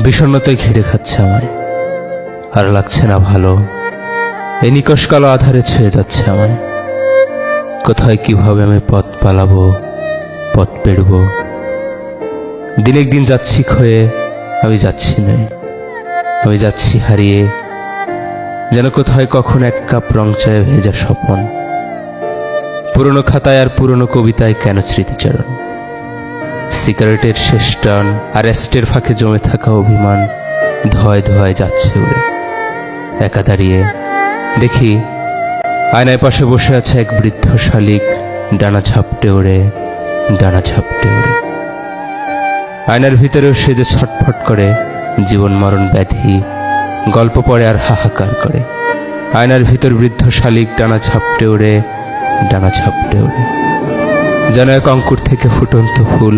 বিষণ্ণতায় ঘিরে খাচ্ছে আমায়, আর লাগছে না ভালো। এই নিকষ কালো আধারে ছুঁয়ে যাচ্ছে আমায়। কোথায় কিভাবে আমি পথ পালাবো, পথ পেরব। দিনের দিন যাচ্ছি ক্ষয়ে, আমি যাচ্ছি নয়, আমি যাচ্ছি হারিয়ে। যেন কোথায় কখন এক কাপ রং চায় ভেজা স্বপন। পুরনো খাতায় আর পুরনো কবিতায় কেন স্মৃতিচারণ। সিগারেটের শেষ টান আর অ্যাস্টের ফাঁকে জমে থাকা অভিমান ধোয় ধোয় যাচ্ছে উড়ে। একা দাঁড়িয়ে দেখি আয়নায় পাশে বসে আছে এক বৃদ্ধ শালিক, ডানা ঝাপটে ওড়ে, ডানা ঝাপটে ওড়ে। আয়নার ভিতরেও সে যে ছটফট করে, জীবন মরণ ব্যাধি গল্প পড়ে আর হাহাকার করে। আয়নার ভিতর বৃদ্ধ শালিক ডানা ঝাপটে ওড়ে, ডানা ঝাপটে ওড়ে। যেন এক অঙ্কুর থেকে ফুটন্ত ফুল,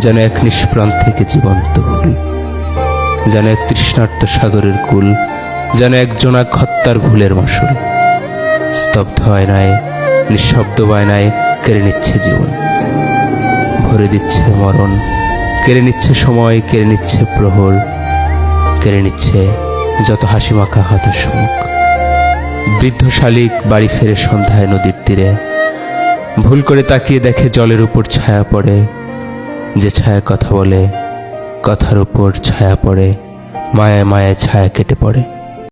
যেন এক নিষ্প্রাণ থেকে জীবন্ত ফুল, যেন এক তৃষ্ণার্ত সাগরের কুল, যেন এক জোনাক হত্যার ভুলের মাসুল। স্তব্ধ আয়নায়, নিঃশব্দ বায়নায় কেড়ে নিচ্ছে জীবন, ভরে দিচ্ছে মরণ, কেড়ে নিচ্ছে সময়, কেড়ে নিচ্ছে প্রহর, কেড়ে নিচ্ছে যত হাসি মাখা হতাশ মুখ। বৃদ্ধ শালিক বাড়ি ফেরে সন্ধ্যায় নদীর তীরে, ভুল করে তাকিয়ে দেখে জলের উপর ছায়া পড়ে। যে ছায়া কথা বলে, কথার উপর ছায়া পড়ে, মায়ায় মায়ায় ছায়া কেটে পড়ে।